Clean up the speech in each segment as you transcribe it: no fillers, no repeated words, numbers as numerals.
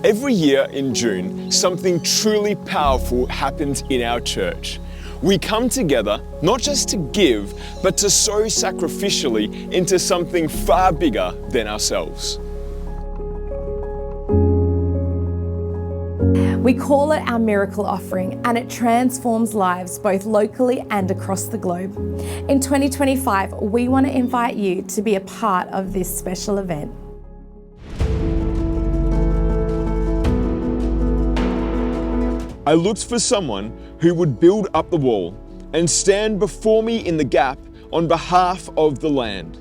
Every year in June, something truly powerful happens in our church. We come together not just to give, but to sow sacrificially into something far bigger than ourselves. We call it our miracle offering, and it transforms lives both locally and across the globe. In 2025, we want to invite you to be a part of this special event. I looked for someone who would build up the wall and stand before me in the gap on behalf of the land.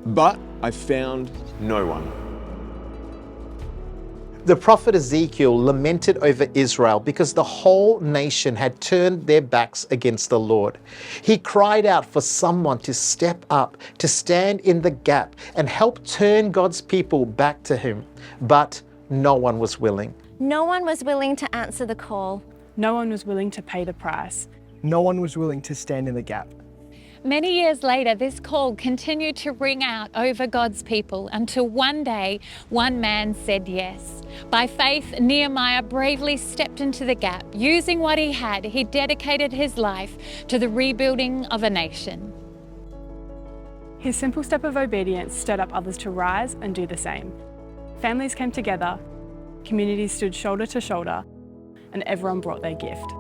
But I found no one. The prophet Ezekiel lamented over Israel because the whole nation had turned their backs against the Lord. He cried out for someone to step up, to stand in the gap and help turn God's people back to Him. But no one was willing. No one was willing to answer the call. No one was willing to pay the price. No one was willing to stand in the gap. Many years later, this call continued to ring out over God's people until one day, one man said yes. By faith, Nehemiah bravely stepped into the gap. Using what he had, he dedicated his life to the rebuilding of a nation. His simple step of obedience stirred up others to rise and do the same. Families came together, communities stood shoulder to shoulder, and everyone brought their gift.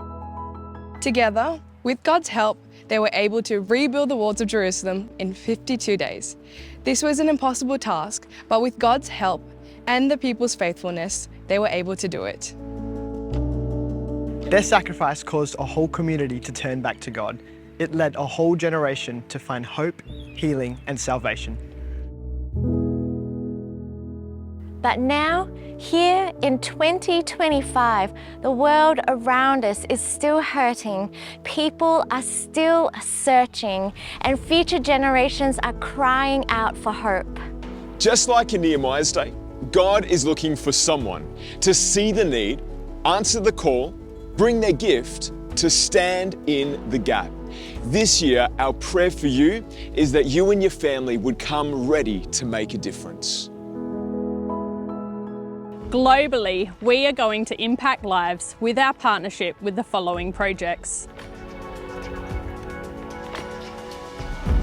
Together, with God's help, they were able to rebuild the walls of Jerusalem in 52 days. This was an impossible task, but with God's help and the people's faithfulness, they were able to do it. Their sacrifice caused a whole community to turn back to God. It led a whole generation to find hope, healing, and salvation. But now, here in 2025, the world around us is still hurting, people are still searching, and future generations are crying out for hope. Just like in Nehemiah's day, God is looking for someone to see the need, answer the call, bring their gift, to stand in the gap. This year, our prayer for you is that you and your family would come ready to make a difference. Globally, we are going to impact lives with our partnership with the following projects.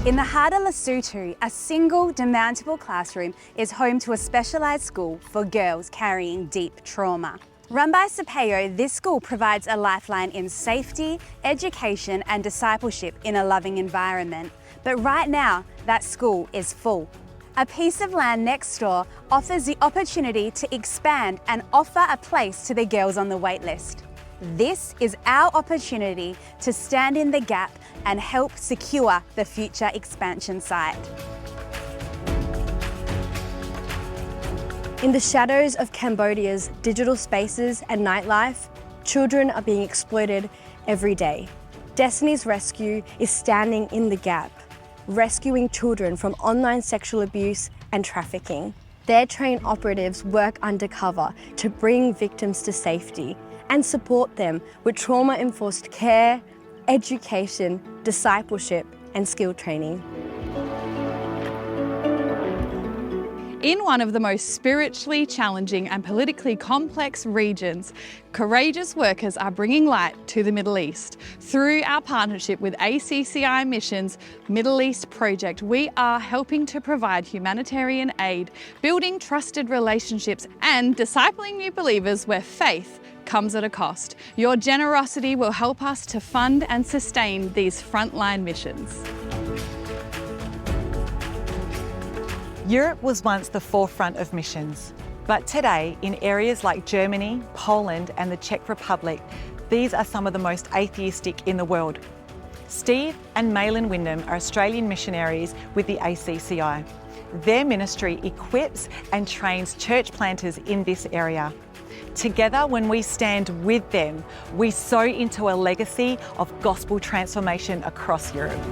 In the heart of Lesotho, a single demountable classroom is home to a specialised school for girls carrying deep trauma. Run by Sapeo, this school provides a lifeline in safety, education and discipleship in a loving environment. But right now, that school is full. A piece of land next door offers the opportunity to expand and offer a place to the girls on the wait list. This is our opportunity to stand in the gap and help secure the future expansion site. In the shadows of Cambodia's digital spaces and nightlife, children are being exploited every day. Destiny's Rescue is standing in the gap, rescuing children from online sexual abuse and trafficking. Their trained operatives work undercover to bring victims to safety and support them with trauma-enforced care, education, discipleship, and skill training. In one of the most spiritually challenging and politically complex regions, courageous workers are bringing light to the Middle East. Through our partnership with ACCI Missions Middle East Project, we are helping to provide humanitarian aid, building trusted relationships and discipling new believers where faith comes at a cost. Your generosity will help us to fund and sustain these frontline missions. Europe was once the forefront of missions, but today in areas like Germany, Poland and the Czech Republic, these are some of the most atheistic in the world. Steve and Malin Wyndham are Australian missionaries with the ACCI. Their ministry equips and trains church planters in this area. Together, when we stand with them, we sow into a legacy of gospel transformation across Europe.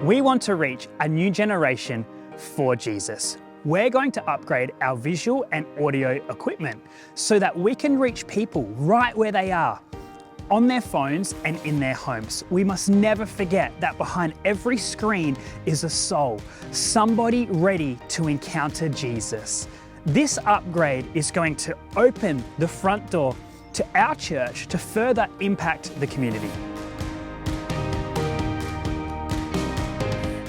We want to reach a new generation for Jesus. We're going to upgrade our visual and audio equipment so that we can reach people right where they are. on their phones and in their homes. We must never forget that behind every screen is a soul, somebody ready to encounter Jesus. This upgrade is going to open the front door to our church to further impact the community.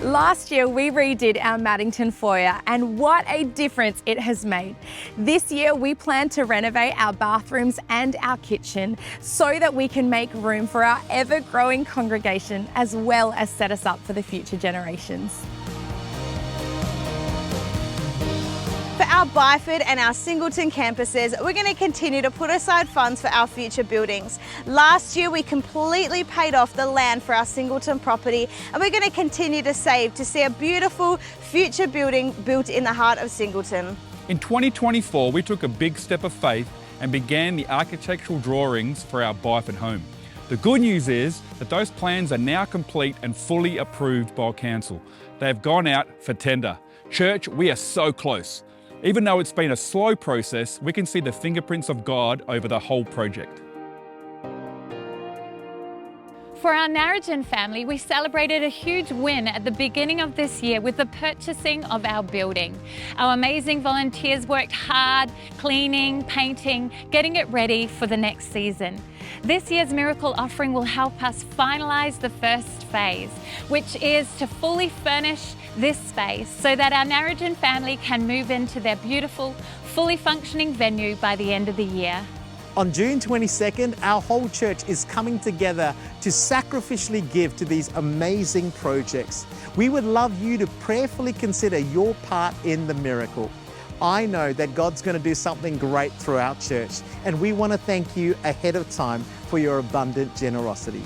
Last year, we redid our Maddington foyer, and what a difference it has made. This year, we plan to renovate our bathrooms and our kitchen so that we can make room for our ever-growing congregation, as well as set us up for the future generations. For our Byford and our Singleton campuses, we're going to continue to put aside funds for our future buildings. Last year, we completely paid off the land for our Singleton property, and we're going to continue to save to see a beautiful future building built in the heart of Singleton. In 2024, we took a big step of faith and began the architectural drawings for our Byford home. The good news is that those plans are now complete and fully approved by Council. They have gone out for tender. Church, we are so close. Even though it's been a slow process, we can see the fingerprints of God over the whole project. For our Narrogin family, we celebrated a huge win at the beginning of this year with the purchasing of our building. Our amazing volunteers worked hard, cleaning, painting, getting it ready for the next season. This year's miracle offering will help us finalise the first phase, which is to fully furnish this space so that our Narrogin family can move into their beautiful, fully functioning venue by the end of the year. On June 22nd, our whole church is coming together to sacrificially give to these amazing projects. We would love you to prayerfully consider your part in the miracle. I know that God's going to do something great through our church, and we want to thank you ahead of time for your abundant generosity.